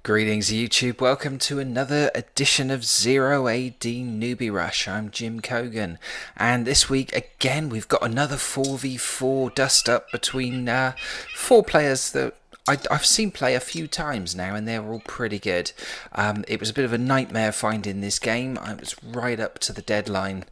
Greetings YouTube, welcome to another edition of 0AD Newbie Rush. I'm Jim Cogan, and this week again we've got another 4v4 dust up between four players that I've seen play a few times now, and they're all pretty good. It was a bit of a nightmare finding this game. I was right up to the deadline.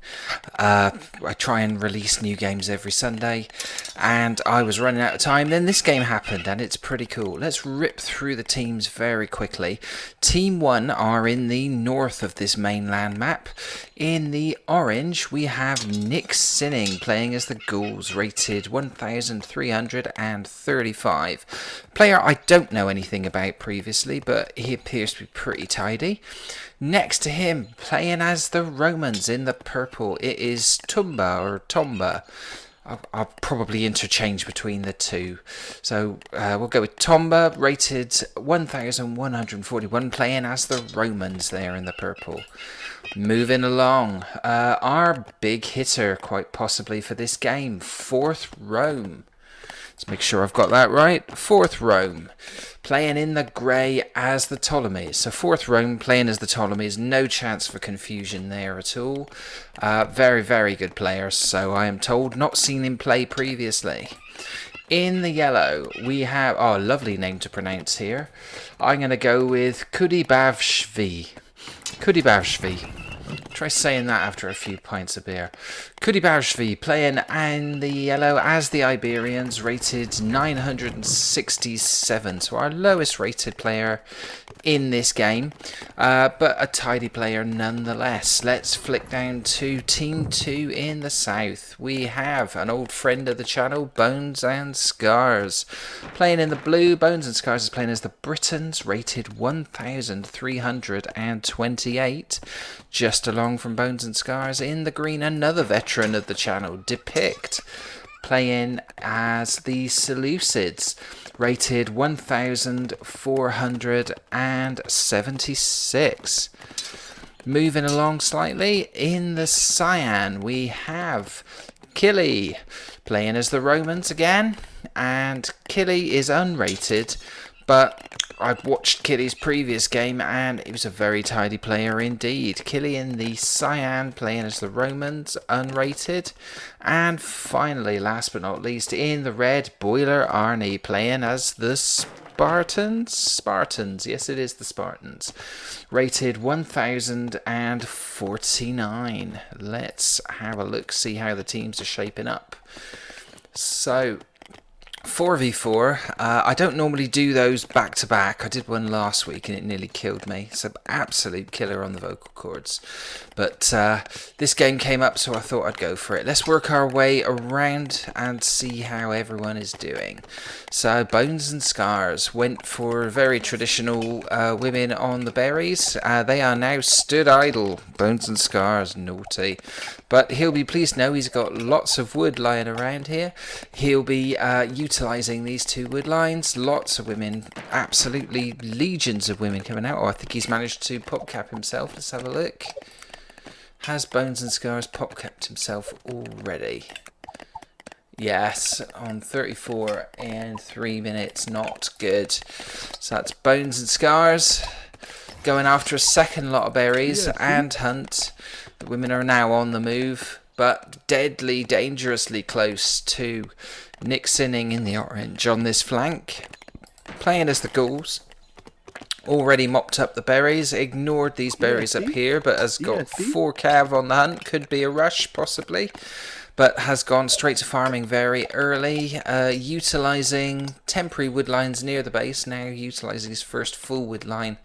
I try and release new games every Sunday, and I was running out of time. Then this game happened, and it's pretty cool. Let's rip through the teams very quickly. Team 1 are in the north of this mainland map. In the orange, we have Nick Sinning playing as the Ghouls, rated 1,335. Player I don't know anything about previously, but he appears to be pretty tidy. Next to him, playing as the Romans in the purple, it is Tumba or Tomba. I'll probably interchange between the two. So we'll go with Tomba, rated 1,141, playing as the Romans there in the purple. Moving along, our big hitter, quite possibly for this game, Fourth Rome. Let's make sure I've got that right. Fourth Rome, playing in the grey as the Ptolemies. So Fourth Rome playing as the Ptolemies. No chance for confusion there at all. Very, very good players, so I am told. Not seen him play previously. In the yellow, we have... Oh, lovely name to pronounce here. I'm going to go with Kudibavshvi. Kudibavshvi. Try saying that after a few pints of beer. Kudibavshvi playing in the yellow as the Iberians, rated 967. So our lowest rated player in this game, but a tidy player nonetheless. Let's flick down to Team 2 in the south. We have an old friend of the channel, Bones and Scars. Playing in the blue, Bones and Scars is playing as the Britons, rated 1,328. Just along from Bones and Scars in the green, another veteran of the channel, Depict, playing as the Seleucids, rated 1,476. Moving along slightly, in the cyan we have Killy, playing as the Romans again, and Killy is unrated, but I've watched Killy's previous game and he was a very tidy player indeed. Killy in the cyan playing as the Romans, unrated. And finally, last but not least, in the red, Boiler Arnie playing as the Spartans, yes it is the Spartans, rated 1,049. Let's have a look, see how the teams are shaping up. So 4v4, I don't normally do those back to back. I did one last week and it nearly killed me. It's an absolute killer on the vocal cords. But this game came up, so I thought I'd go for it. Let's work our way around and see how everyone is doing. So Bones and Scars went for very traditional women on the berries. They are now stood idle. Bones and Scars, naughty. But he'll be pleased to know he's got lots of wood lying around here. He'll be utilising these two wood lines. Lots of women, absolutely legions of women coming out. Oh, I think he's managed to popcap himself. Let's have a look. Has Bones and Scars popcapped himself already? Yes, on 34 and 3 minutes. Not good. So that's Bones and Scars going after a second lot of berries and hunt. The women are now on the move, but deadly, dangerously close to Nick Sinning in the orange on this flank. Playing as the Ghouls. Already mopped up the berries, ignored these berries up here, but has got 4 cav on the hunt. Could be a rush, possibly. But has gone straight to farming very early, utilising temporary wood lines near the base, now utilising his first full wood line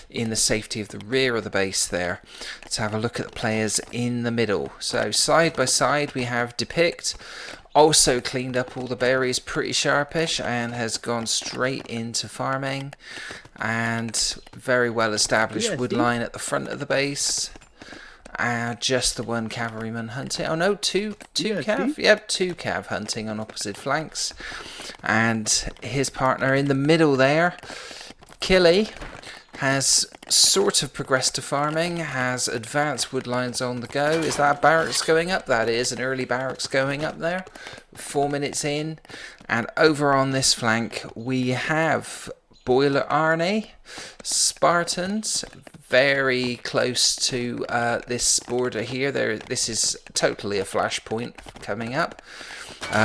in the safety of the rear of the base there. Let's have a look at the players in the middle. So side by side we have Depict, also cleaned up all the berries pretty sharpish and has gone straight into farming, and very well established wood line at the front of the base. Just the one cavalryman hunting. Oh no, two cav. Yep, 2 cav hunting on opposite flanks. And his partner in the middle there, Killy, has sort of progressed to farming, has advanced wood lines on the go. Is that barracks going up? That is an early barracks going up there. 4 minutes in. And over on this flank, we have Boiler Army, Spartans, very close to this border here. This is totally a flashpoint coming up.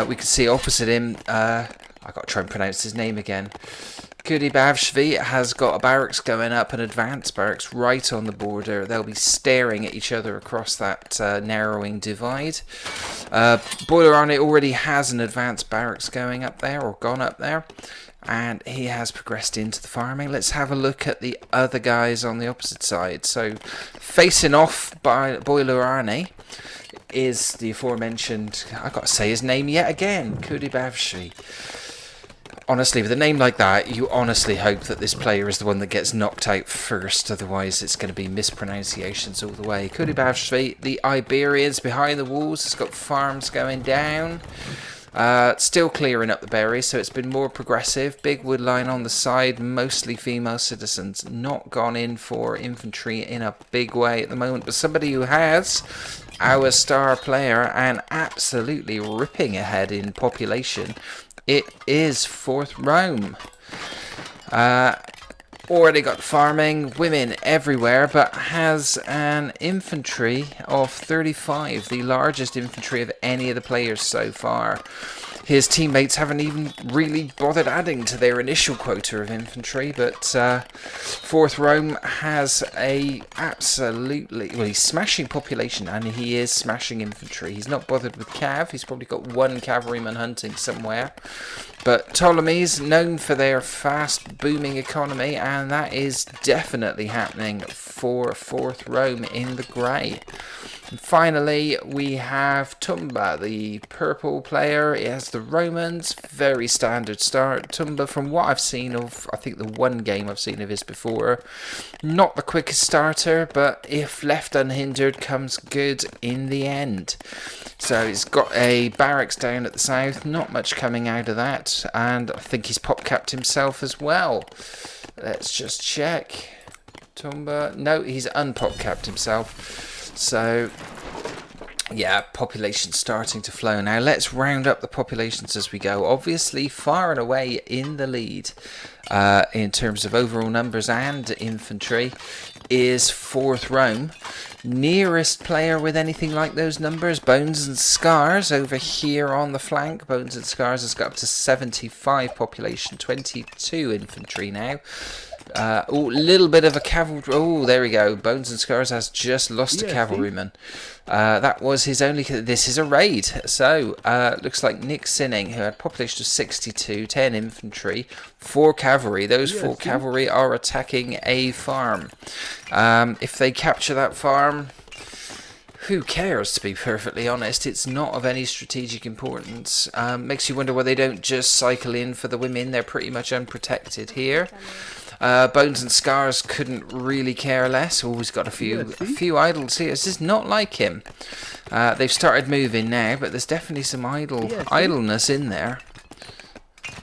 We can see opposite him, I got to try and pronounce his name again. Kuribavshvi has got a barracks going up, an advanced barracks right on the border. They'll be staring at each other across that narrowing divide. Boiler Army already has an advanced barracks going up there, or gone up there, and he has progressed into the farming. Let's have a look at the other guys on the opposite side. So facing off by Boiler Army is the aforementioned, I got to say his name yet again, Kuribavshvi. Honestly, with a name like that, you honestly hope that this player is the one that gets knocked out first, otherwise it's going to be mispronunciations all the way. Kuribavshvi, the Iberians behind the walls, has got farms going down. Still clearing up the berries, so it's been more progressive. Big wood line on the side, mostly female citizens. Not gone in for infantry in a big way at the moment, but somebody who has, our star player, and absolutely ripping ahead in population. It is 4th Rome. Already got farming, women everywhere, but has an infantry of 35, the largest infantry of any of the players so far. His teammates haven't even really bothered adding to their initial quota of infantry, but 4th Rome has a absolutely, well, he's smashing population and he is smashing infantry. He's not bothered with cav, he's probably got one cavalryman hunting somewhere. But Ptolemies, known for their fast booming economy, and that is definitely happening for 4th Rome in the grey. And finally, we have Tumba, the purple player. It has the Romans, very standard start. Tumba, from what I've seen of, I think the one game I've seen of his before, not the quickest starter, but if left unhindered, comes good in the end. So he's got a barracks down at the south, not much coming out of that, and I think he's pop-capped himself as well. Let's just check. Tumba, no, he's unpop-capped himself. So, yeah, population starting to flow. Now, let's round up the populations as we go. Obviously, far and away in the lead in terms of overall numbers and infantry is 4th Rome. Nearest player with anything like those numbers, Bones and Scars over here on the flank. Bones and Scars has got up to 75 population, 22 infantry now. Oh, little bit of a cavalry. Oh, there we go. Bones and Scars has just lost a cavalryman. That was his only. This is a raid. So, looks like Nick Sinning, who had population of 62, 10 infantry, 4 cavalry. Those 4 cavalry are attacking a farm. If they capture that farm, who cares, to be perfectly honest? It's not of any strategic importance. Makes you wonder why they don't just cycle in for the women. They're pretty much unprotected here. Bones and Scars couldn't really care less. Always got a few idols here. This is not like him. They've started moving now, but there's definitely some idleness in there.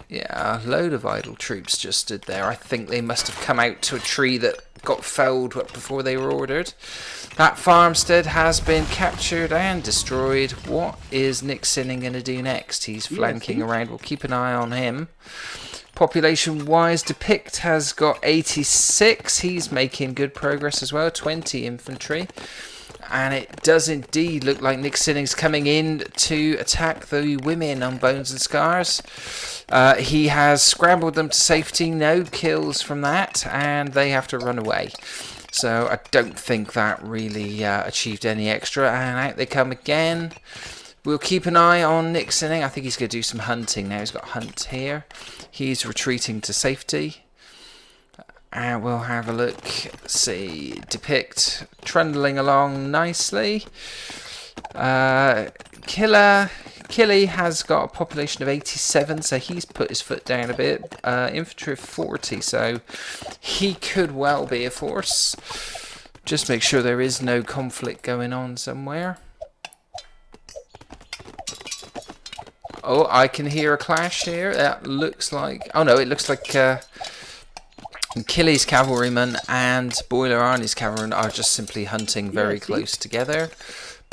Yeah, a load of idle troops just stood there. I think they must have come out to a tree that got felled before they were ordered. That farmstead has been captured and destroyed. What is Nick Sinning going to do next? He's flanking around. We'll keep an eye on him. Population-wise, Depict has got 86. He's making good progress as well. 20 infantry. And it does indeed look like Nick Sinning's coming in to attack the women on Bones and Scars. He has scrambled them to safety. No kills from that. And they have to run away. So I don't think that really achieved any extra. And out they come again. We'll keep an eye on Nick Sinning. I think he's going to do some hunting now. He's got Hunt here. He's retreating to safety. And we'll have a look. See, Depict trundling along nicely. Killy has got a population of 87, so he's put his foot down a bit. Infantry of 40, so he could well be a force. Just make sure there is no conflict going on somewhere. Oh, I can hear a clash here. That looks like... Oh, no, it looks like Killy's cavalryman and Boiler Arnie's cavalryman are just simply hunting very close together.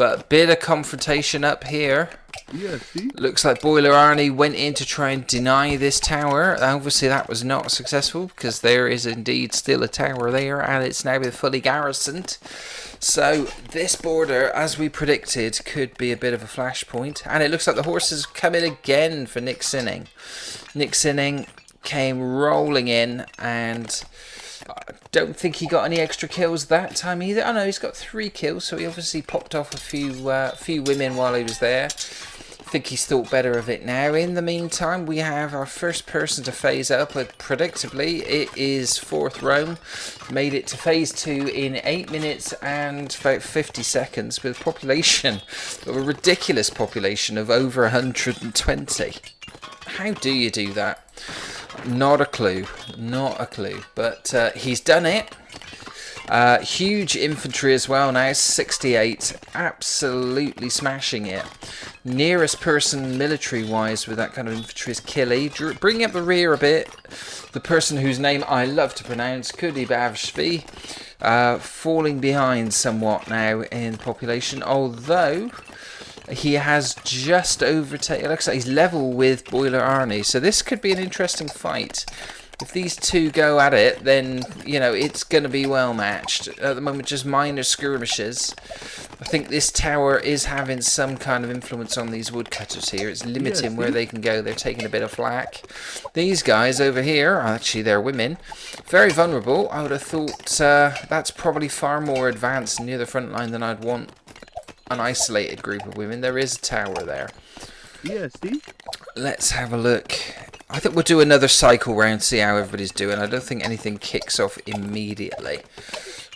But a bit of confrontation up here. Yeah, see? Looks like Boiler Arnie went in to try and deny this tower. Obviously that was not successful, because there is indeed still a tower there, and it's now been fully garrisoned. So this border, as we predicted, could be a bit of a flashpoint. And it looks like the horses come in again for Nick Sinning. Nick Sinning came rolling in, and I don't think he got any extra kills that time either. Oh no, he's got 3 kills, so he obviously popped off a few women while he was there. I think he's thought better of it now. In the meantime, we have our first person to phase up, but predictably it is 4th Rome. Made it to phase 2 in 8 minutes and about 50 seconds with a population of a ridiculous population of over 120. How do you do that? Not a clue. Not a clue. But he's done it. Huge infantry as well now, 68, absolutely smashing it. Nearest person military-wise with that kind of infantry is Killy. Bringing up the rear a bit, the person whose name I love to pronounce, Kudibavshvi, falling behind somewhat now in population, although he has just overtaken, looks like he's level with Boiler Arnie, so this could be an interesting fight. If these two go at it, then, you know, it's going to be well matched. At the moment, just minor skirmishes. I think this tower is having some kind of influence on these woodcutters here. It's limiting where they can go. They're taking a bit of flak. These guys over here, actually they're women, very vulnerable. I would have thought that's probably far more advanced near the front line than I'd want an isolated group of women. There is a tower there. Yeah, see? Let's have a look. I think we'll do another cycle round, see how everybody's doing. I don't think anything kicks off immediately.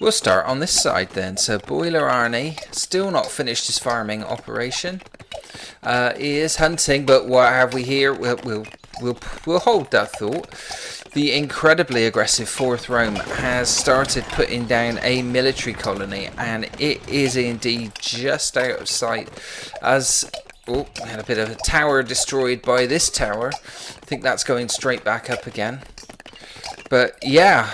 We'll start on this side then. So Boiler Arnie, still not finished his farming operation. He is hunting, but what have we here? We'll hold that thought. The incredibly aggressive 4th Rome has started putting down a military colony, and it is indeed just out of sight as... Oh, we had a bit of a tower destroyed by this tower. I think that's going straight back up again. But yeah,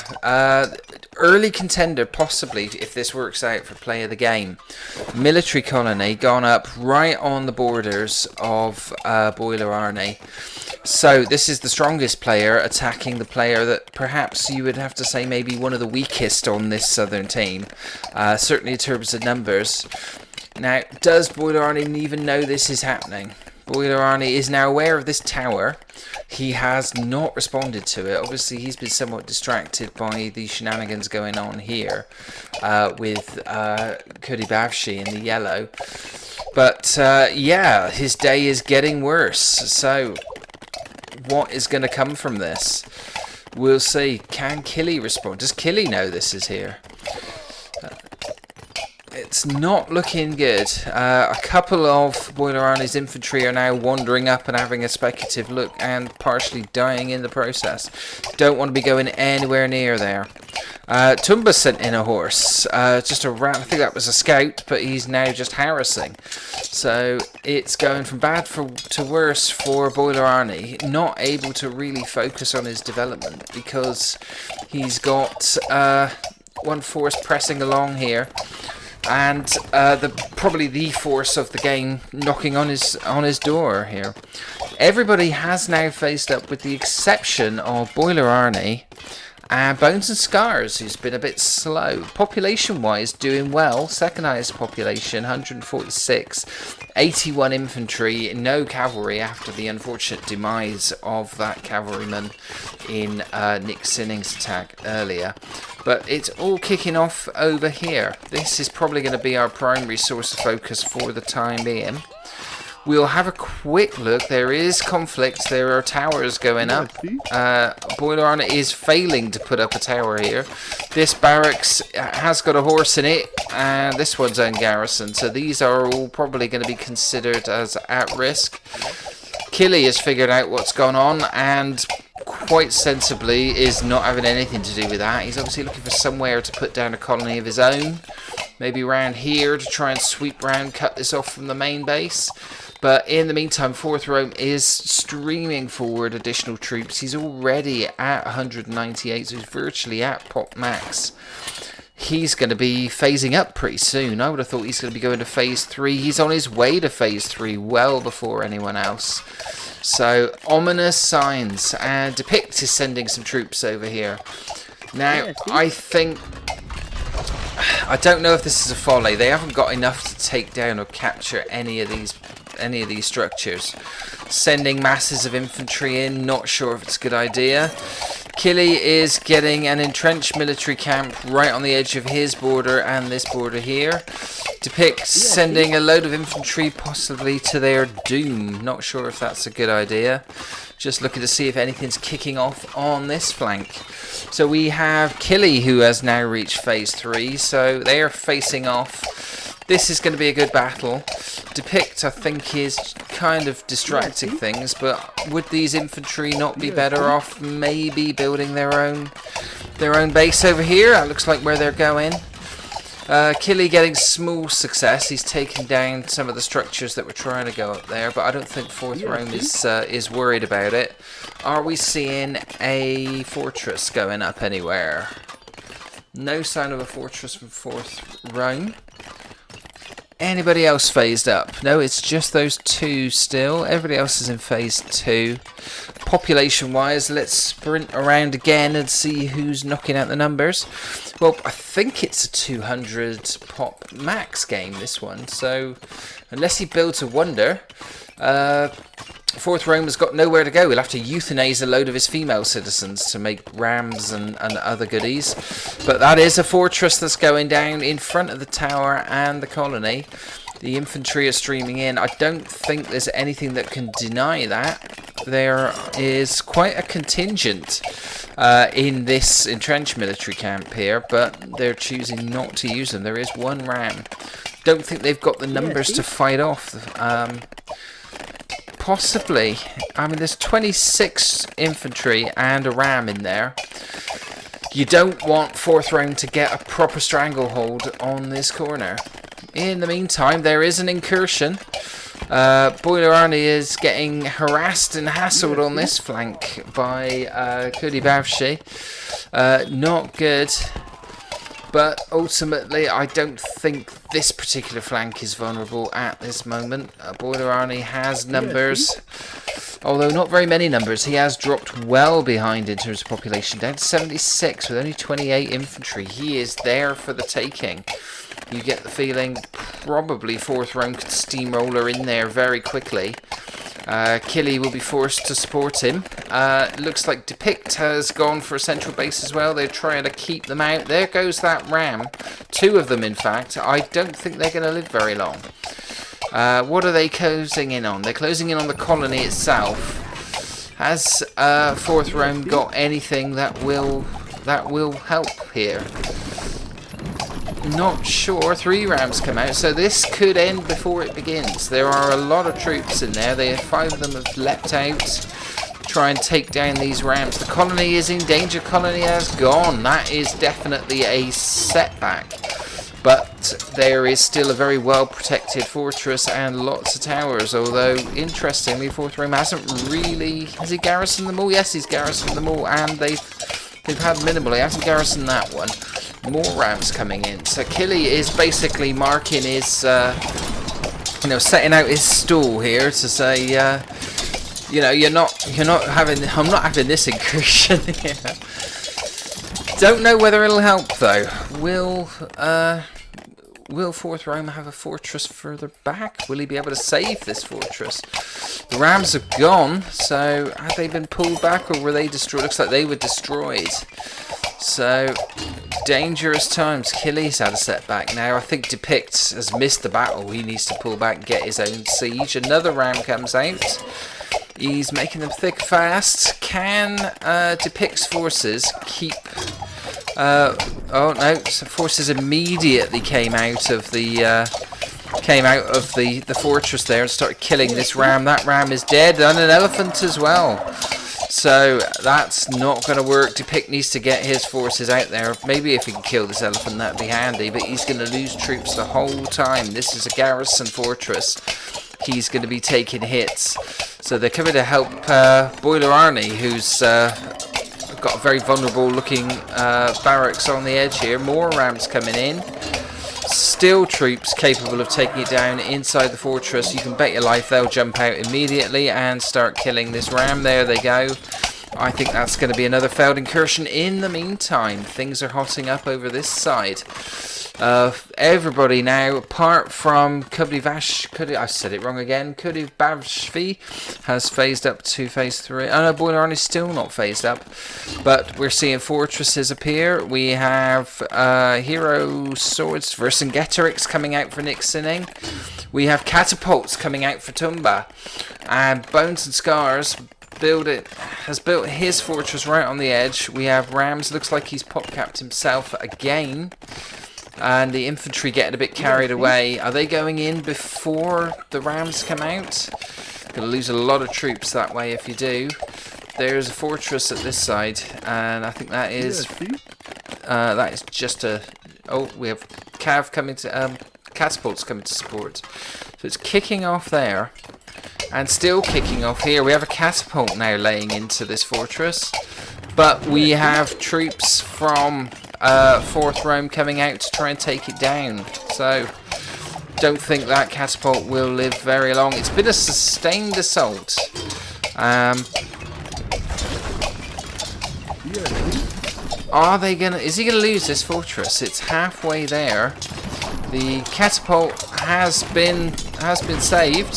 early contender possibly if this works out for play of the game. Military colony gone up right on the borders of Boiler Arnie. So this is the strongest player attacking the player that perhaps you would have to say maybe one of the weakest on this southern team. Certainly in terms of numbers. Now, does Boiler Arnie even know this is happening? Boiler Arnie is now aware of this tower. He has not responded to it. Obviously, he's been somewhat distracted by the shenanigans going on here with Kudibavshi in the yellow. But, yeah, his day is getting worse. So, what is going to come from this? We'll see. Can Killy respond? Does Killy know this is here? It's not looking good. A couple of Boiler Arnie's infantry are now wandering up and having a speculative look and partially dying in the process. Don't want to be going anywhere near there. Tumba sent in a horse. Just a rat. I think that was a scout, but he's now just harassing. So it's going from bad to worse for Boiler Arnie. Not able to really focus on his development because he's got one force pressing along here. And probably the force of the game knocking on his door here. Everybody has now faced up, with the exception of Boiler Arnie and Bones and Scars, who's been a bit slow. Population-wise, doing well. Second highest population, 146. 81 infantry, no cavalry after the unfortunate demise of that cavalryman in Nick Sinning's attack earlier. But it's all kicking off over here. This is probably going to be our primary source of focus for the time being. We'll have a quick look. There is conflict. There are towers going up. Boiler Arnie is failing to put up a tower here. This barracks has got a horse in it, and this one's ungarrisoned. So these are all probably going to be considered as at risk. Killy has figured out what's gone on, and quite sensibly is not having anything to do with that. He's obviously looking for somewhere to put down a colony of his own. Maybe around here to try and sweep round, cut this off from the main base. But in the meantime, 4th Rome is streaming forward additional troops. He's already at 198, so he's virtually at pop max. he's going to be phasing up pretty soon. I would have thought he's going to be going to phase 3. He's on his way to phase 3 well before anyone else. So, ominous signs. And Depict is sending some troops over here. Now, I don't know if this is a folly. They haven't got enough to take down or capture any of these structures. Sending masses of infantry in, not sure if it's a good idea. Killy is getting an entrenched military camp right on the edge of his border and this border here. Depict sending a load of infantry possibly to their doom. Not sure if that's a good idea. Just looking to see if anything's kicking off on this flank. So we have Killy, who has now reached phase 3. So they are facing off. This is going to be a good battle. Depict, I think, is kind of distracting things, but would these infantry not be better off maybe building their own base over here? That looks like where they're going. Killy getting small success. He's taken down some of the structures that were trying to go up there, but I don't think 4th Rome is worried about it. Are we seeing a fortress going up anywhere? No sign of a fortress from 4th Rome. Anybody else phased up? No, it's just those 2 still. Everybody else is in phase 2. Population-wise, let's sprint around again and see who's knocking out the numbers. Well, I think it's a 200 pop max game, this one. So, unless he builds a wonder, 4th Rome has got nowhere to go. He'll have to euthanize a load of his female citizens to make rams and other goodies. But that is a fortress that's going down in front of the tower and the colony. The infantry are streaming in. I don't think there's anything that can deny that. There is quite a contingent in this entrenched military camp here, but they're choosing not to use them. There is 1 ram. Don't think they've got the numbers to fight off. Possibly. I mean, there's 26 infantry and a ram in there. You don't want 4th Rome to get a proper stranglehold on this corner. In the meantime, there is an incursion. Boiler Army is getting harassed and hassled on this flank by Kudi Bavshi. Not good. But ultimately, I don't think this particular flank is vulnerable at this moment. Boiler Army has numbers, although not very many numbers. He has dropped well behind in terms of population, down to 76 with only 28 infantry. He is there for the taking. You get the feeling probably 4th Rome could steamroller in there very quickly. Killy will be forced to support him. Looks like Depict has gone for a central base as well. They're trying to keep them out. There goes that ram. 2 of them, in fact. I don't think they're going to live very long. What are they closing in on? They're closing in on the colony itself. Has 4th Rome got anything that will help here? Not sure. 3 rams come out, so this could end before it begins. There are a lot of troops in there. 5 of them have leapt out to try and take down these rams. The colony is in danger. Colony has gone. That is definitely a setback. But there is still a very well protected fortress and lots of towers, although interestingly 4th Rome hasn't really... Has he garrisoned them all? Yes, he's garrisoned them all, and they've had minimal. He hasn't garrisoned that one. More rams coming in. So Killy is basically marking his, setting out his stall here to say, I'm not having this incursion here. Don't know whether it'll help though. Will 4th Rome have a fortress further back? Will he be able to save this fortress? The rams are gone, so have they been pulled back or were they destroyed? Looks like they were destroyed. So, dangerous times. Killy's had a setback. Now, I think Depict has missed the battle. He needs to pull back and get his own siege. Another ram comes out. He's making them thick fast. Can Depict's forces keep... oh no, so forces immediately came out of the fortress there and started killing this ram. That ram is dead, and an elephant as well. So that's not going to work. Depict needs to get his forces out there. Maybe if he can kill this elephant, that'd be handy. But he's going to lose troops the whole time. This is a garrison fortress. He's going to be taking hits. So they're coming to help Boiler Arnie, who's got a very vulnerable looking barracks on the edge here. More rams coming in. Still troops capable of taking it down inside the fortress. You can bet your life they'll jump out immediately and start killing this ram. There they go. I think that's going to be another failed incursion. In the meantime, things are hotting up over this side. Everybody now, apart from I said it wrong again. Kudivashvi has phased up to phase 3. Oh no, Boiler Army is still not phased up. But we're seeing fortresses appear. We have Hero Swords Vercingetorix coming out for Nick Sinning. We have Catapults coming out for Tumba. And Bones and Scars has built his fortress right on the edge. We have Rams. Looks like he's pop-capped himself again. And the infantry getting a bit carried away. Are they going in before the Rams come out? Going to lose a lot of troops that way if you do. There's a fortress at this side, and I think that is just a. Oh, we have Cav coming to catapults coming to support. So it's kicking off there, and still kicking off here. We have a catapult now laying into this fortress, but we have troops from 4th Rome coming out to try and take it down. So don't think that catapult will live very long. It's been a sustained assault. Are they gonna? Is he gonna lose this fortress? It's halfway there. The catapult has been saved.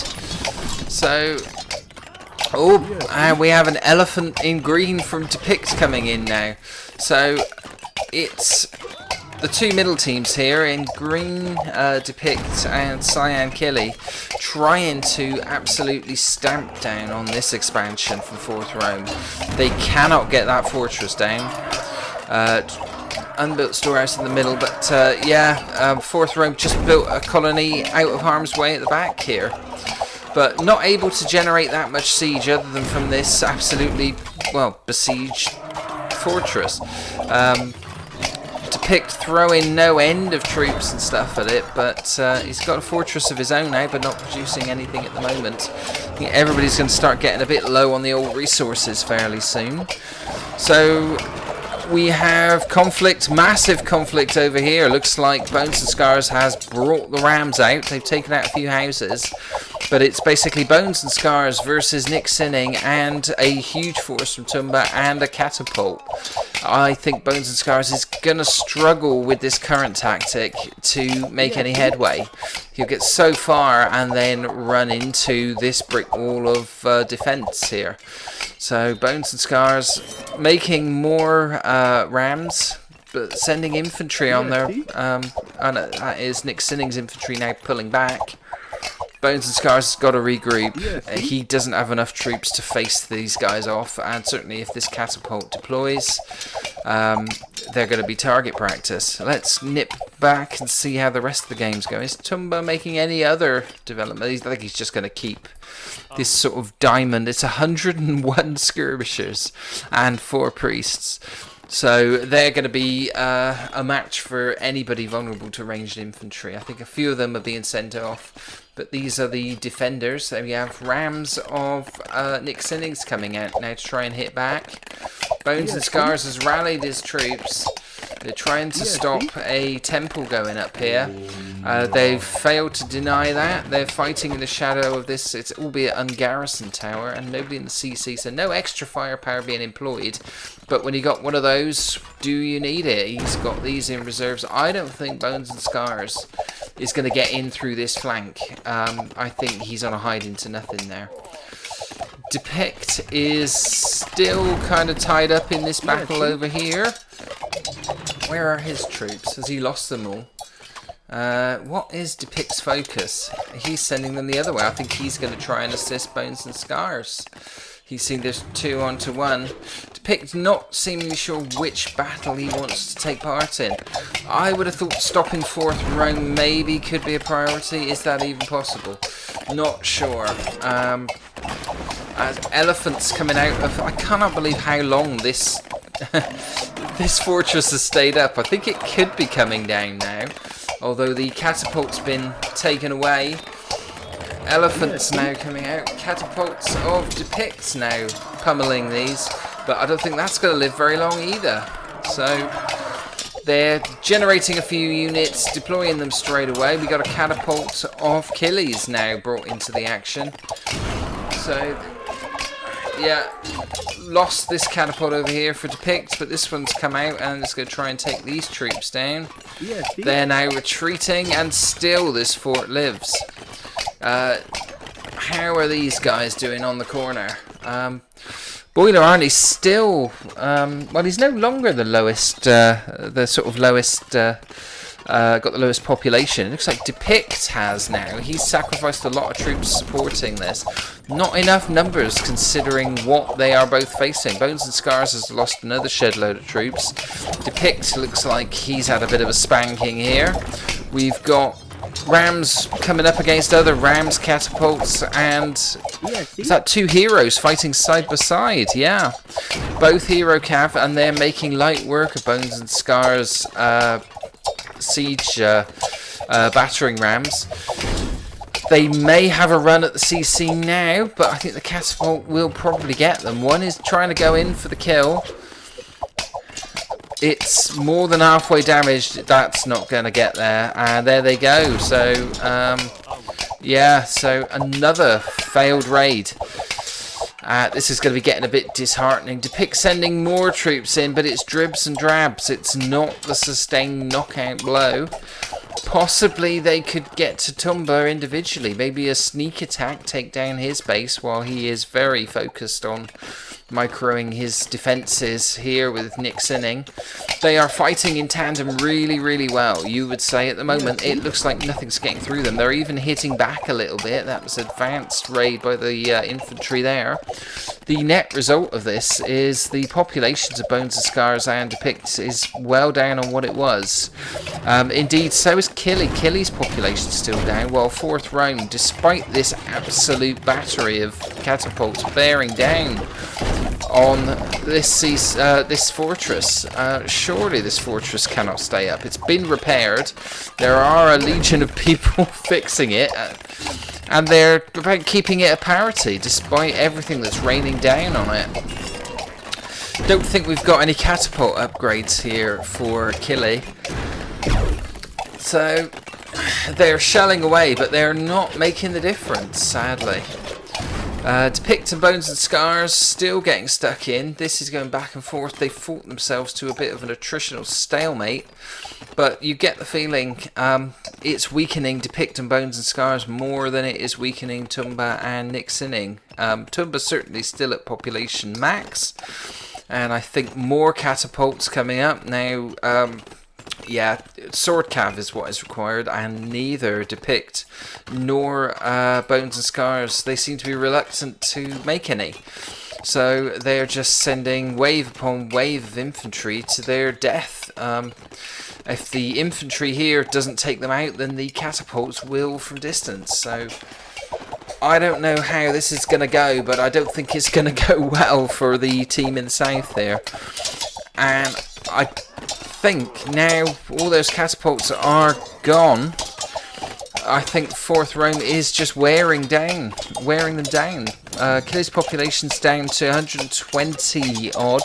So, and we have an elephant in green from Depict coming in now. So it's the two middle teams here in green, Depict and Cyan Killy, trying to absolutely stamp down on this expansion from 4th Rome. They cannot get that fortress down. Unbuilt storehouse in the middle, but 4th Rome just built a colony out of harm's way at the back here, but not able to generate that much siege other than from this absolutely, besieged fortress. Depict throwing no end of troops and stuff at it, but he's got a fortress of his own now, but not producing anything at the moment. I think everybody's going to start getting a bit low on the old resources fairly soon. So we have conflict, massive conflict over here. Looks like Bones and Scars has brought the Rams out. They've taken out a few houses, but it's basically Bones and Scars versus Nick Sinning and a huge force from Tumba and a catapult. I think Bones and Scars is going to struggle with this current tactic to make any headway. He'll get so far and then run into this brick wall of defense here. So Bones and Scars making more Rams, but sending infantry on there. That is Nick Sinning's infantry now pulling back. Bones and Scars has got to regroup. He doesn't have enough troops to face these guys off, and certainly if this catapult deploys, they're going to be target practice. Let's nip back and see how the rest of the game's going. Is Tumba making any other development? I think he's just going to keep this sort of diamond. It's 101 skirmishers and 4 priests. So they're going to be a match for anybody vulnerable to ranged infantry. I think a few of them are being sent off, but these are the defenders. So we have Rams of Nick Sinnings coming out now to try and hit back. Bones and Scars has rallied his troops. They're trying to stop a temple going up here. They've failed to deny that. They're fighting in the shadow of this, it's albeit ungarrisoned tower, and nobody in the CC, so no extra firepower being employed. But when you got one of those, do you need it? He's got these in reserves. I don't think Bones and Scars is going to get in through this flank. I think he's on a hide into nothing there. Depict is still kind of tied up in this battle over here. Where are his troops? Has he lost them all? What is Depict's focus? He's sending them the other way. I think he's going to try and assist Bones and Scars. He's seen this 2-on-1. Depict not seemingly sure which battle he wants to take part in. I would have thought stopping 4th Rome maybe could be a priority. Is that even possible? Not sure. As elephants coming out of... I cannot believe how long this this fortress has stayed up. I think it could be coming down now, although the catapult's been taken away. Elephants now coming out. Catapults of Depicts now pummeling these. but I don't think that's going to live very long either. So they're generating a few units, deploying them straight away. We got a catapult of Achilles now brought into the action. So yeah, lost this catapult over here for Depict, but this one's come out and it's going to try and take these troops down. Yes, see? They're now retreating, and still this fort lives. How are these guys doing on the corner? Boiler Arnie's still, well, he's no longer the lowest, the sort of lowest, got the lowest population. It looks like Depict has now. He's sacrificed a lot of troops supporting this. Not enough numbers considering what they are both facing. Bones and Scars has lost another shed load of troops. Depict looks like he's had a bit of a spanking here. We've got Rams coming up against other Rams catapults, and is that two heroes fighting side by side? Yeah, both hero cav, and they're making light work of Bones and Scars siege battering rams. They may have a run at the CC now, but I think the catapult will probably get them. One is trying to go in for the kill. It's more than halfway damaged. That's not going to get there. And there they go. So, yeah, so another failed raid. This is going to be getting a bit disheartening. Depict sending more troops in, but it's dribs and drabs. It's not the sustained knockout blow. Possibly they could get to Tumba individually. Maybe a sneak attack, take down his base while he is very focused on microing his defences here with Nick Sinning. They are fighting in tandem really, really well. You would say at the moment it looks like nothing's getting through them. They're even hitting back a little bit. That was advanced raid by the infantry there. The net result of this is the populations of Bones and Scars and Depict is well down on what it was. Indeed, so is Killy. Killy's population is still down, while 4th Rome, despite this absolute battery of catapults bearing down on this fortress. Surely this fortress cannot stay up. It's been repaired. There are a legion of people fixing it, and they're keeping it at parity despite everything that's raining down on it. Don't think we've got any catapult upgrades here for Killy. So they're shelling away, but they're not making the difference, sadly. Depict and Bones and Scars still getting stuck in. This is going back and forth. They fought themselves to a bit of an attritional stalemate, but you get the feeling it's weakening Depict and Bones and Scars more than it is weakening Tumba and Nick Sinning. Tumba's certainly still at population max, and I think more catapults coming up now. Yeah, sword cav is what is required, and neither Depict nor Bones and Scars, they seem to be reluctant to make any. So they're just sending wave upon wave of infantry to their death. If the infantry here doesn't take them out, then the catapults will from distance. So I don't know how this is going to go, but I don't think it's going to go well for the team in the south there. And I think now all those catapults are gone. I think 4th Rome is just wearing them down. Killy's population's down to 120 odd.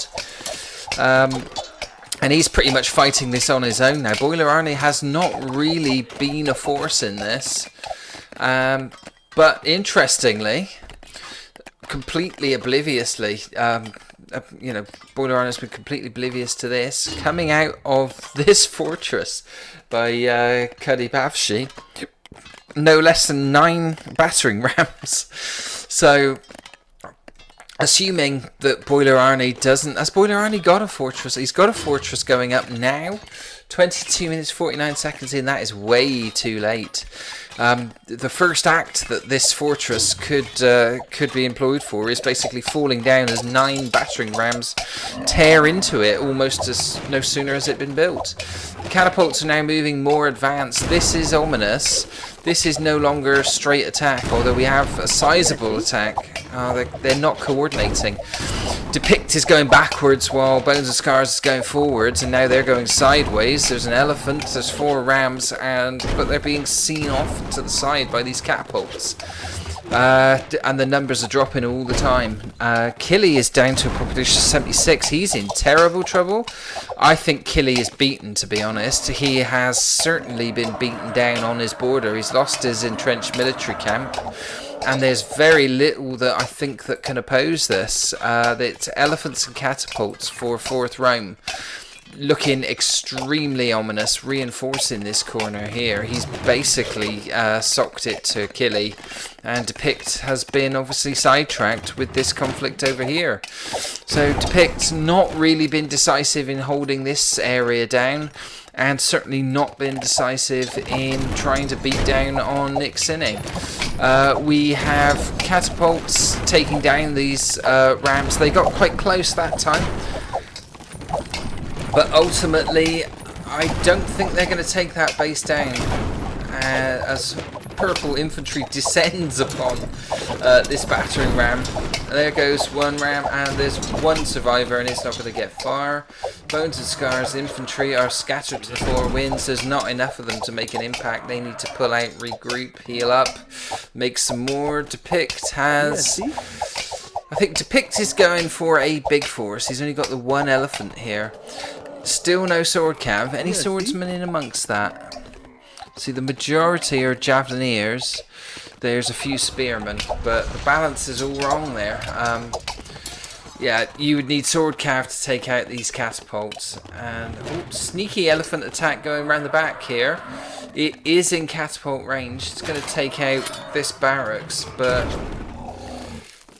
And he's pretty much fighting this on his own now. Boiler Arnie has not really been a force in this. But interestingly, completely obliviously, you know, Boiler Arnie has been completely oblivious to this. Coming out of this fortress by Cuddy Bavshi, no less than 9 battering rams. So, assuming that Boiler Arnie doesn't... Has Boiler Arnie got a fortress? He's got a fortress going up now. 22 minutes 49 seconds in. That is way too late. The first act that this fortress could be employed for is basically falling down as 9 battering rams tear into it almost as no sooner has it been built. The catapults are now moving more advanced. This is ominous. This is no longer straight attack, although we have a sizable attack. They're not coordinating. Depict is going backwards while Bones and Scars is going forwards, and now they're going sideways. There's an elephant, there's 4 rams, but they're being seen off to the side by these catapults. And the numbers are dropping all the time. Killy is down to a population of 76. He's in terrible trouble. I think Killy is beaten, to be honest. He has certainly been beaten down on his border. He's lost his entrenched military camp. And there's very little that I think that can oppose this. It's elephants and catapults for 4th Rome. Looking extremely ominous, reinforcing this corner here. He's basically socked it to Killy, and Depict has been obviously sidetracked with this conflict over here. So Depict's not really been decisive in holding this area down, and certainly not been decisive in trying to beat down on Nick Sinning. We have catapults taking down these rams. They got quite close that time, but ultimately I don't think they're going to take that base down as purple infantry descends upon this battering ram. There goes one ram, and there's one survivor, and it's not going to get far. Bones and Scars infantry are scattered to the 4 winds. There's not enough of them to make an impact. They need to pull out, regroup, heal up, make some more. Depict has... I think Depict is going for a big force. He's only got the 1 elephant here. Still no sword cav. Any swordsmen in amongst that? See, the majority are javelineers. There's a few spearmen, but the balance is all wrong there. Yeah, you would need sword cav to take out these catapults. And sneaky elephant attack going around the back here. It is in catapult range. It's going to take out this barracks, but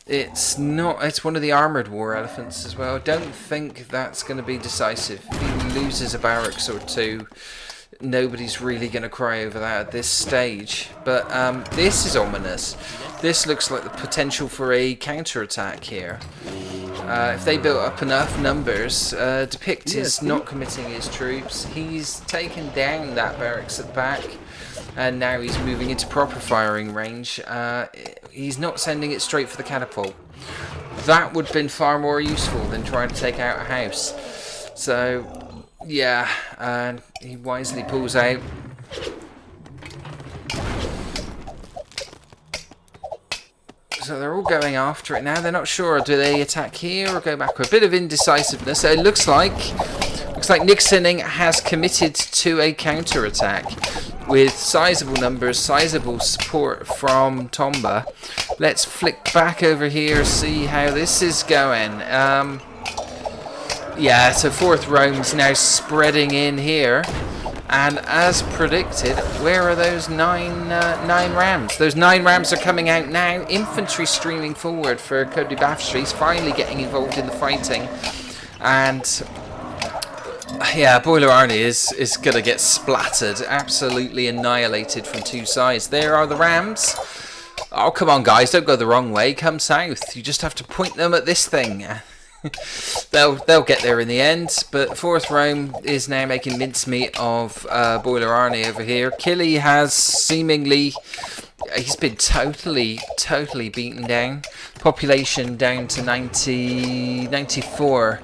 it's not. It's one of the armoured war elephants as well. I don't think that's going to be decisive. If he loses a barracks or 2, nobody's really going to cry over that at this stage. But this is ominous. This looks like the potential for a counter-attack here. If they built up enough numbers, Depict is not committing his troops. He's taken down that barracks at the back, and now he's moving into proper firing range. He's not sending it straight for the catapult. That would have been far more useful than trying to take out a house. So, yeah, and he wisely pulls out. So they're all going after it now. They're not sure. Do they attack here or go back? A bit of indecisiveness. So it looks like Nick Sinning has committed to a counter-attack with sizable numbers, sizable support from Tomba. Let's flick back over here, see how this is going. Yeah, so 4th Rome's now spreading in here. And as predicted, where are those 9 rams? Those 9 rams are coming out now. Infantry streaming forward for Cody Bafstri. He's finally getting involved in the fighting. And yeah, Boiler Arnie is going to get splattered. Absolutely annihilated from 2 sides. There are the rams. Oh, come on, guys. Don't go the wrong way. Come south. You just have to point them at this thing. They'll get there in the end, but 4th Rome is now making mincemeat of Boiler Arnie over here. Killy has seemingly, he's been totally beaten down. Population down to 94.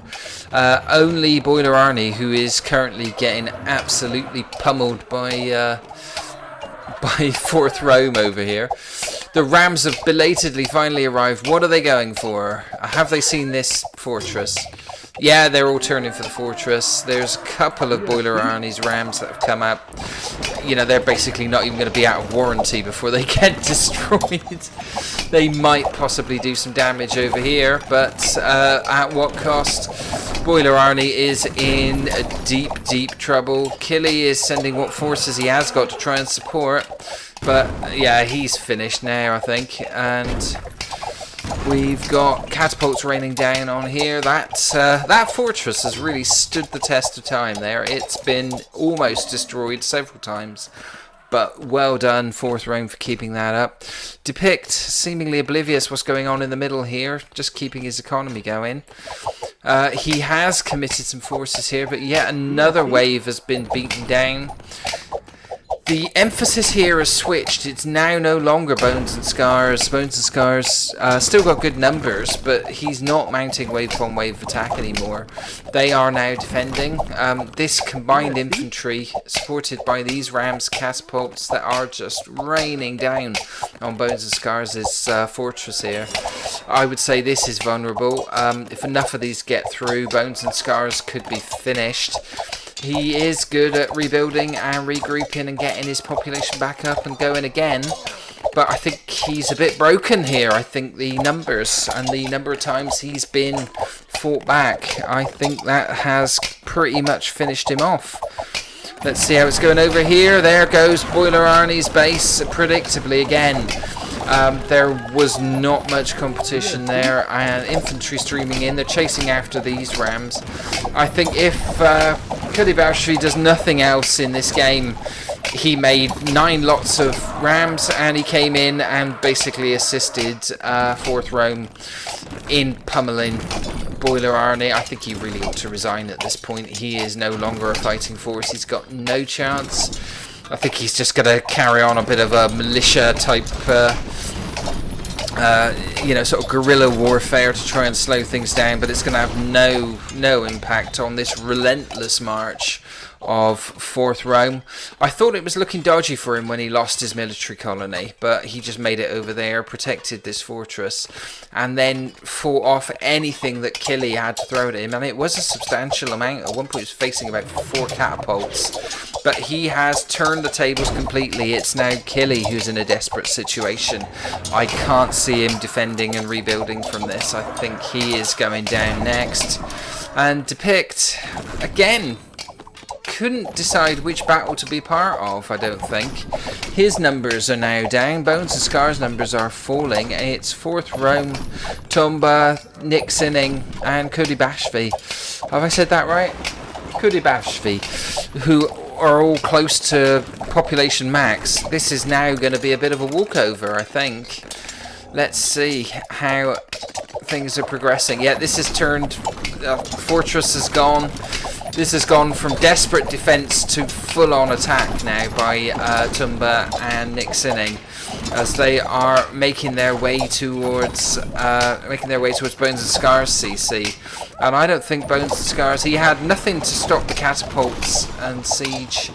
Only Boiler Arnie, who is currently getting absolutely pummeled by 4th Rome over here. The Rams have belatedly finally arrived. What are they going for? Have they seen this fortress? Yeah, they're all turning for the fortress. There's a couple of Boiler Arnie's Rams that have come up. You know, they're basically not even going to be out of warranty before they get destroyed. They might possibly do some damage over here, but at what cost? Boiler Arnie is in deep trouble. Killy is sending what forces he has got to try and support. But yeah, he's finished now, I think. And we've got catapults raining down on here. That fortress has really stood the test of time there. It's been almost destroyed several times. But well done, 4th Rome, for keeping that up. Depict, seemingly oblivious what's going on in the middle here, just keeping his economy going. He has committed some forces here, but yet another wave has been beaten down. The emphasis here has switched. It's now no longer Bones and Scars. Bones and Scars still got good numbers, but he's not mounting wave upon wave attack anymore. They are now defending. This combined infantry, supported by these Rams catapults that are just raining down on Bones and Scars' fortress here. I would say this is vulnerable. If enough of these get through, Bones and Scars could be finished. He is good at rebuilding and regrouping and getting his population back up and going again. But I think he's a bit broken here. I think the numbers and the number of times he's been fought back, I think that has pretty much finished him off. Let's see how it's going over here. There goes Boiler Arnie's base, predictably again. There was not much competition there, and infantry streaming in. They're chasing after these Rams. I think if Kudibashri does nothing else in this game, he made 9 lots of Rams, and he came in and basically assisted 4th Rome in pummeling Boiler Arnie. I think he really ought to resign at this point. He is no longer a fighting force. He's got no chance. I think he's just going to carry on a bit of a militia type, sort of guerrilla warfare to try and slow things down, but it's going to have no impact on this relentless march of 4th Rome. I thought it was looking dodgy for him when he lost his military colony, but he just made it over there, protected this fortress, and then fought off anything that Killy had to throw at him, and it was a substantial amount. At one point he was facing about 4 catapults, but he has turned the tables completely. It's now Killy who's in a desperate situation. I can't see him defending and rebuilding from this. I think he is going down next. And Depict, again, couldn't decide which battle to be part of, I don't think. His numbers are now down. Bones and Scars' numbers are falling. It's 4th Rome, Tomba, Nick Sinning, and Kudibashvi. Have I said that right? Kudibashvi, who are all close to population max. This is now going to be a bit of a walkover, I think. Let's see how things are progressing. Yeah, this has turned... fortress has gone. This has gone from desperate defense to full-on attack now by Tumba and Nick Sinning, as they are making their way towards Bones and Scars CC. And I don't think Bones and Scars, he had nothing to stop the catapults and siege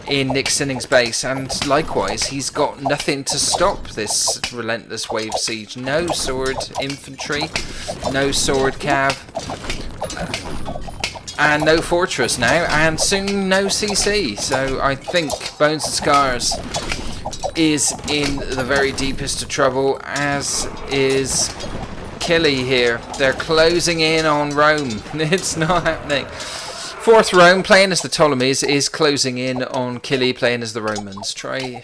in Nick Sinning's base, and likewise he's got nothing to stop this relentless wave siege. No sword infantry, no sword cav, and no fortress now, and soon no CC. So I think Bones and Scars is in the very deepest of trouble, as is Killy here. They're closing in on Rome. It's not happening. 4th Rome, playing as the Ptolemies, is closing in on Killy, playing as the Romans. Try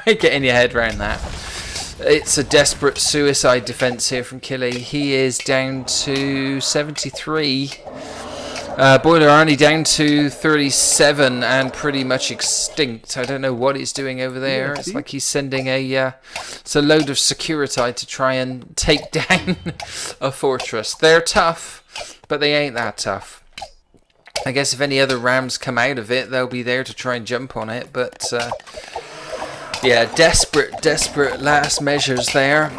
getting your head around that. It's a desperate suicide defense here from Killy. He is down to 73. Boiler Arnie down to 37 and pretty much extinct. I don't know what he's doing over there. It's like he's sending it's a load of security to try and take down a fortress. They're tough, but they ain't that tough. I guess if any other Rams come out of it, they'll be there to try and jump on it. But yeah, desperate last measures there.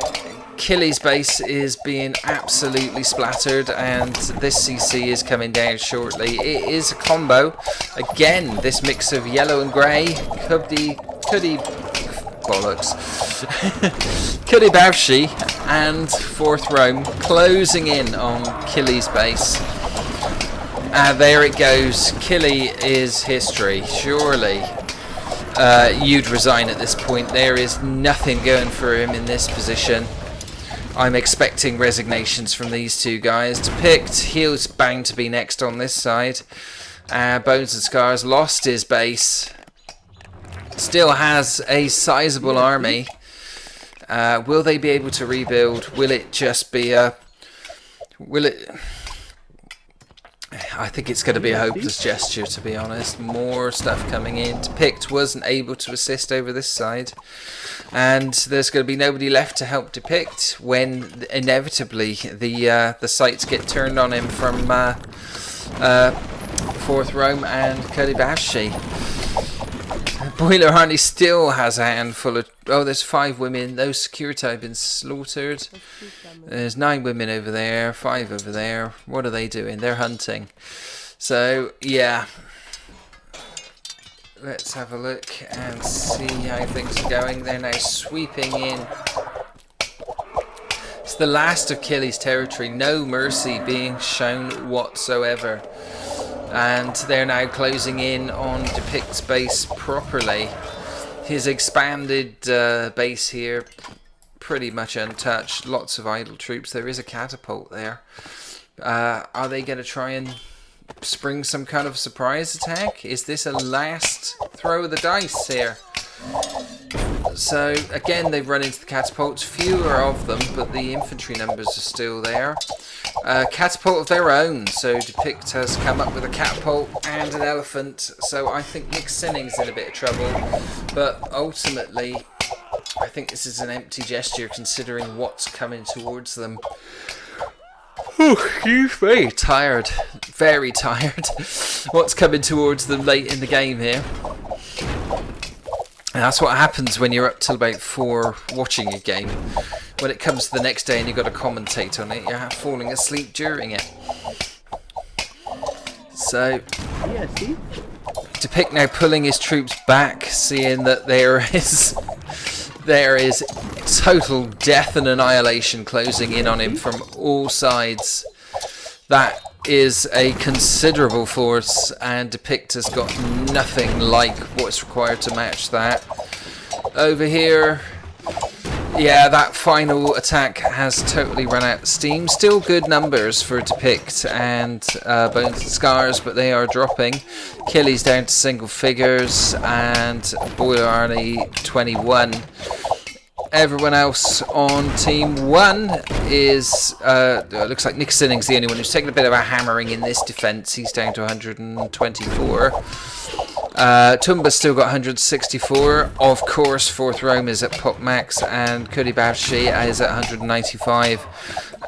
Killy's base is being absolutely splattered, and this CC is coming down shortly. It is a combo. Again, this mix of yellow and grey. Kudibashvi and 4th Rome closing in on Killy's base. There it goes. Killy is history. Surely you'd resign at this point. There is nothing going for him in this position. I'm expecting resignations from these two guys. Depict, he's bound to be next on this side. Bones and Scars lost his base. Still has a sizable army. Will they be able to rebuild? Will it just be a... I think it's going to be a hopeless gesture, to be honest. More stuff coming in. Depict wasn't able to assist over this side, and there's going to be nobody left to help Depict when inevitably the sights get turned on him from 4th Rome and Kudibashvi. Boiler Harney still has a handful of... Oh, there's 5 women. Those security have been slaughtered. There's 9 women over there, 5 over there. What are they doing? They're hunting. So, yeah. Let's have a look and see how things are going. They're now sweeping in. It's the last of Killy's territory. No mercy being shown whatsoever. And they're now closing in on Depict's base properly. His expanded base here, pretty much untouched. Lots of idle troops. There is a catapult there. Are they going to try and spring some kind of surprise attack? Is this a last throw of the dice here? So again, they've run into the catapults. Fewer of them, but the infantry numbers are still there. Catapult of their own, so Depict has come up with a catapult and an elephant, so I think Nick Sinning's in a bit of trouble, but ultimately I think this is an empty gesture considering what's coming towards them. Excuse me, tired, very tired. What's coming towards them late in the game here. And that's what happens when you're up till about 4 watching a game. When it comes to the next day and you've got to commentate on it, you're falling asleep during it. So, Yeah, see? Depict now pulling his troops back, seeing that there is total death and annihilation closing in on him from all sides. That is a considerable force, and Depict has got nothing like what's required to match that. Over here, yeah, that final attack has totally run out of steam. Still good numbers for Depict and Bones and Scars, but they are dropping. Killy's down to single figures, and Boiler Arnie 21. Everyone else on Team 1 is, looks like Nick Sinning's the only one who's taken a bit of a hammering in this defence. He's down to 124. Tumba's still got 164. Of course, 4th Rome is at pop max, and Kudi Bavshi is at 195.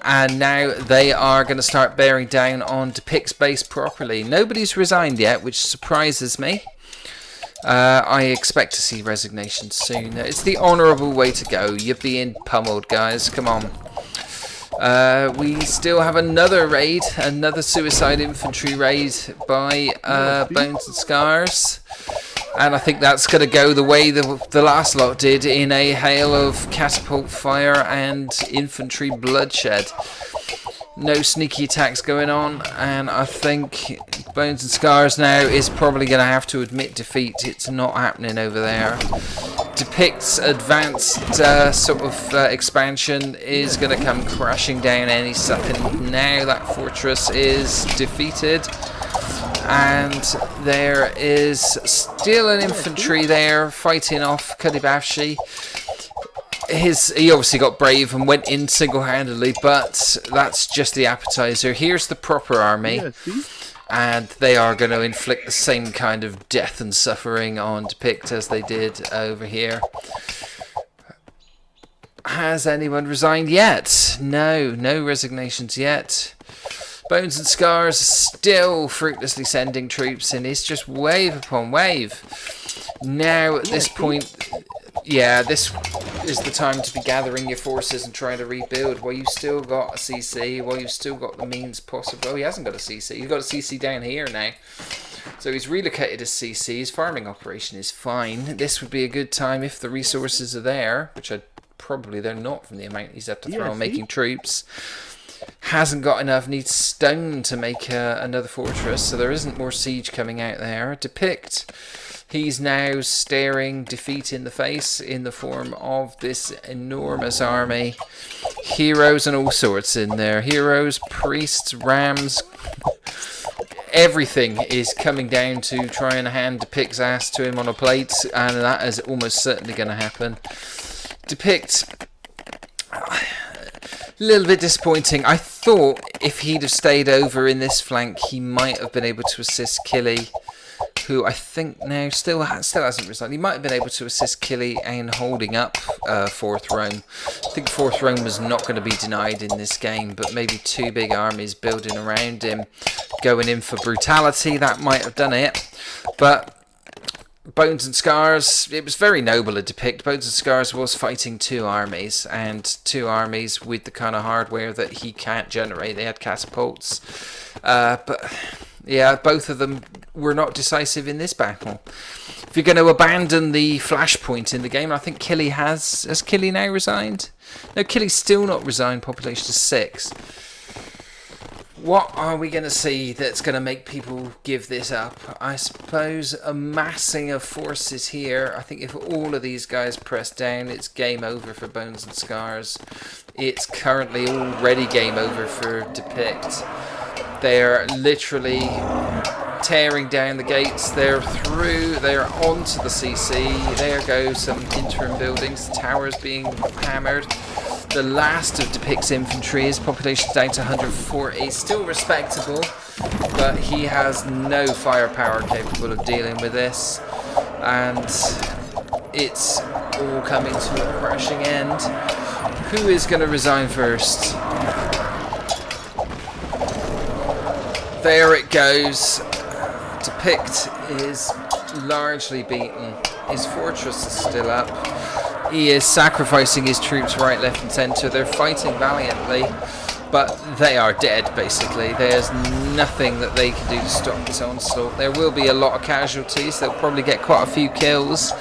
And now they are going to start bearing down on Depict's base properly. Nobody's resigned yet, which surprises me. I expect to see resignation soon. It's the honourable way to go. You're being pummeled, guys. Come on. We still have another raid, another suicide infantry raid by Bones and Scars. And I think that's going to go the way the last lot did, in a hail of catapult fire and infantry bloodshed. No sneaky attacks going on, and I think Bones and Scars now is probably going to have to admit defeat. It's not happening over there. Depict's advanced expansion is going to come crashing down any second. Now that fortress is defeated, and there is still an infantry there fighting off Kadibavshi. He obviously got brave and went in single-handedly, but that's just the appetizer. Here's the proper army, and they are going to inflict the same kind of death and suffering on Depict as they did over here. Has anyone resigned yet? No resignations yet. Bones and Scars still fruitlessly sending troops in. It's just wave upon wave. Now at this point, yeah, this is the time to be gathering your forces and trying to rebuild. While you've still got a CC, while you've still got the means possible. Oh, he hasn't got a CC. He's got a CC down here now. So he's relocated his CC. His farming operation is fine. This would be a good time if the resources are there, which probably they're not from the amount he's had to throw on making troops. Hasn't got enough, needs stone to make another fortress, so there isn't more siege coming out there. Depict, he's now staring defeat in the face in the form of this enormous army. Heroes and all sorts in there. Heroes, priests, rams. Everything is coming down to try and hand Depict's ass to him on a plate, and that is almost certainly going to happen. Depict, a little bit disappointing. I thought if he'd have stayed over in this flank, he might have been able to assist Killy, who I think now still hasn't resigned. He might have been able to assist Killy in holding up 4th Rome. I think 4th Rome was not going to be denied in this game, but maybe 2 big armies building around him, going in for brutality, that might have done it. But Bones and Scars, it was very noble to depict. Bones and Scars was fighting two armies, and two armies with the kind of hardware that he can't generate. They had catapults. But yeah, both of them were not decisive in this battle. If you're going to abandon the flashpoint in the game, I think Killy has Killy now resigned? No, Killy's still not resigned, population to 6. What are we going to see that's going to make people give this up? I suppose a massing of forces here. I think if all of these guys press down, it's game over for Bones and Scars. It's currently already game over for Depict. They're literally tearing down the gates. They're through. They're onto the CC. There go some interim buildings. Towers being hammered. The last of Depict's infantry, his population down to 140. Still respectable, but he has no firepower capable of dealing with this. And it's all coming to a crashing end. Who is going to resign first? There it goes. Depict is largely beaten. His fortress is still up. He is sacrificing his troops right, left and centre. They're fighting valiantly, but they are dead, basically. There's nothing that they can do to stop this onslaught. There will be a lot of casualties. They'll probably get quite a few kills.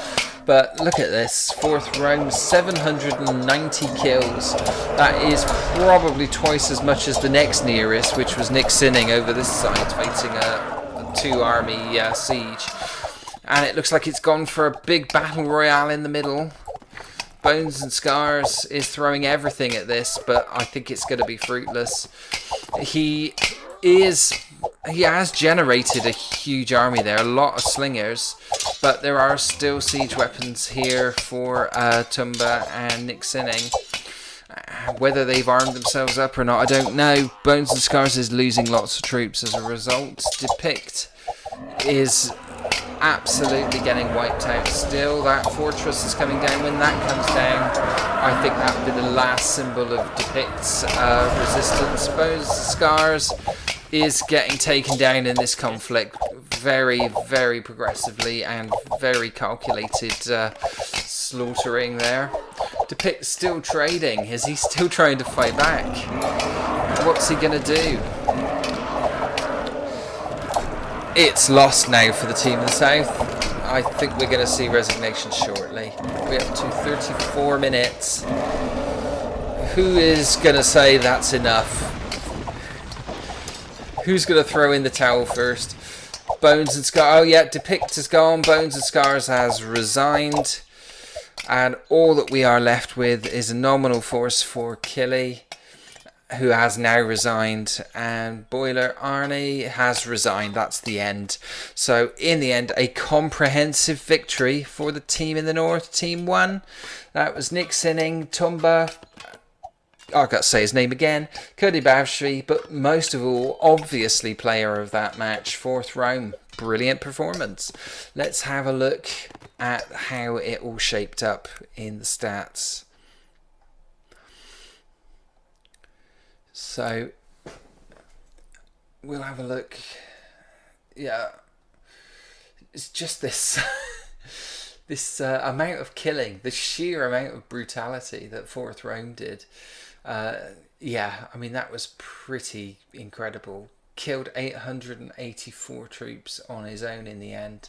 But look at this. 4th Rome, 790 kills. That is probably twice as much as the next nearest, which was Nick Sinning over this side, fighting a 2-army siege. And it looks like it's gone for a big battle royale in the middle. Bones and Scars is throwing everything at this, but I think it's going to be fruitless. He has generated a huge army there, a lot of slingers, but there are still siege weapons here for Tumba and Nick Sinning. Whether they've armed themselves up or not, I don't know. Bones and Scars is losing lots of troops as a result. Depict is absolutely getting wiped out still. That fortress is coming down. When that comes down, I think that will be the last symbol of Depict's resistance. Bones and Scars is getting taken down in this conflict very, very progressively and very calculated slaughtering there. Depict's still trading. Is he still trying to fight back? What's he going to do? It's lost now for the team in the south. I think we're going to see resignation shortly. We're up to 34 minutes. Who is going to say that's enough? Who's going to throw in the towel first? Bones and Scars. Oh yeah, Depict is gone. Bones and Scars has resigned. And all that we are left with is a nominal force for Killy, who has now resigned, and Boiler Arnie has resigned. That's the end. So in the end, a comprehensive victory for the team in the north. Team 1. That was Nick Sinning, Tumba, I've got to say his name again, Cody Bavshri, but most of all, obviously player of that match, 4th Rome. Brilliant performance. Let's have a look at how it all shaped up in the stats. So we'll have a look. Yeah, it's just this this amount of killing, the sheer amount of brutality that 4th Rome did. Yeah, I mean, that was pretty incredible. Killed 884 troops on his own in the end.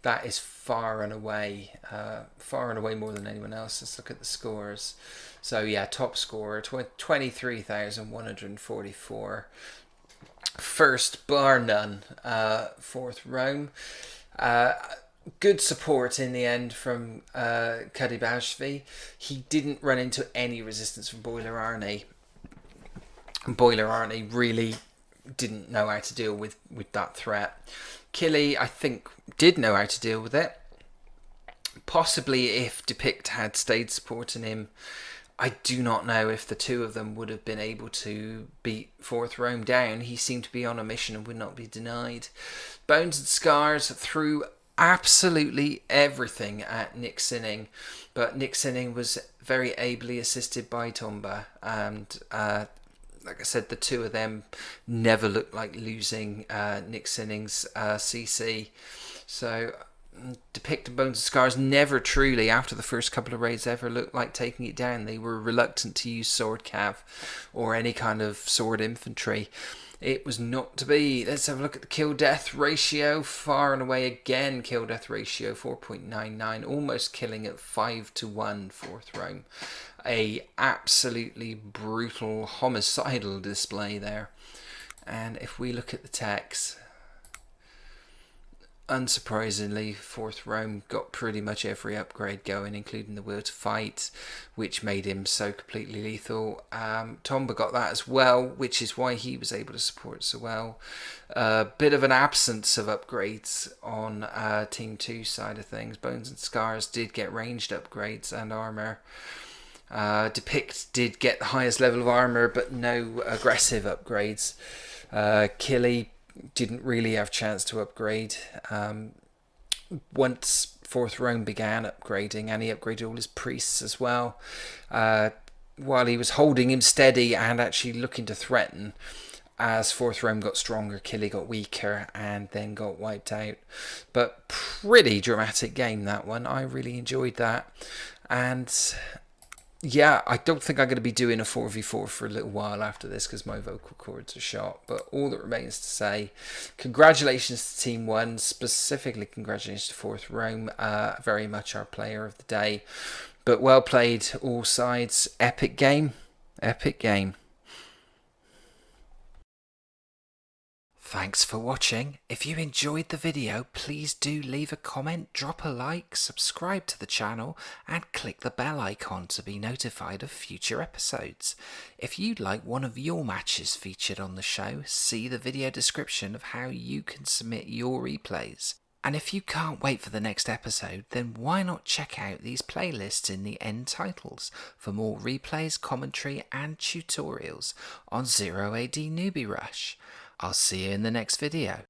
That is far and away more than anyone else. Let's look at the scores. So yeah, top scorer, 23,144. First, bar none, 4th Rome. Good support in the end from Kadibashvi. He didn't run into any resistance from Boiler Arnie. Boiler Arnie really didn't know how to deal with that threat. Killy, I think, did know how to deal with it. Possibly if Depict had stayed supporting him, I do not know if the two of them would have been able to beat 4th Rome down. He seemed to be on a mission and would not be denied. Bones and Scars threw absolutely everything at Nick Sinning, but Nick Sinning was very ably assisted by Tomba, and like I said, the two of them never looked like losing Nick Sinning's CC. So Depict and Bones and Scars never truly, after the first couple of raids, ever looked like taking it down. They were reluctant to use sword cav or any kind of sword infantry. It was not to be. Let's have a look at the kill-death ratio. Far and away again, kill-death ratio 4.99, almost killing at 5-1 Fourth Rome. A absolutely brutal homicidal display there. And if we look at the text, unsurprisingly, Fourth Rome got pretty much every upgrade going, including the Will to Fight, which made him so completely lethal. Tomba got that as well, which is why he was able to support so well. A bit of an absence of upgrades on Team 2 side of things. Bones and Scars did get ranged upgrades and armor. Depict did get the highest level of armor, but no aggressive upgrades. Killy didn't really have a chance to upgrade. Once Fourth Rome began upgrading, and he upgraded all his priests as well, while he was holding him steady and actually looking to threaten. As Fourth Rome got stronger, Killy got weaker and then got wiped out. But pretty dramatic game, that one. I really enjoyed that. And yeah, I don't think I'm going to be doing a 4v4 for a little while after this because my vocal cords are shot. But all that remains to say, congratulations to Team 1, specifically congratulations to Fourth Rome, very much our player of the day. But well played, all sides. Epic game. Epic game. Thanks for watching. If you enjoyed the video, please do leave a comment, drop a like, subscribe to the channel and click the bell icon to be notified of future episodes. If you'd like one of your matches featured on the show, see the video description of how you can submit your replays. And if you can't wait for the next episode, then why not check out these playlists in the end titles for more replays, commentary and tutorials on 0 AD Newbie Rush. I'll see you in the next video.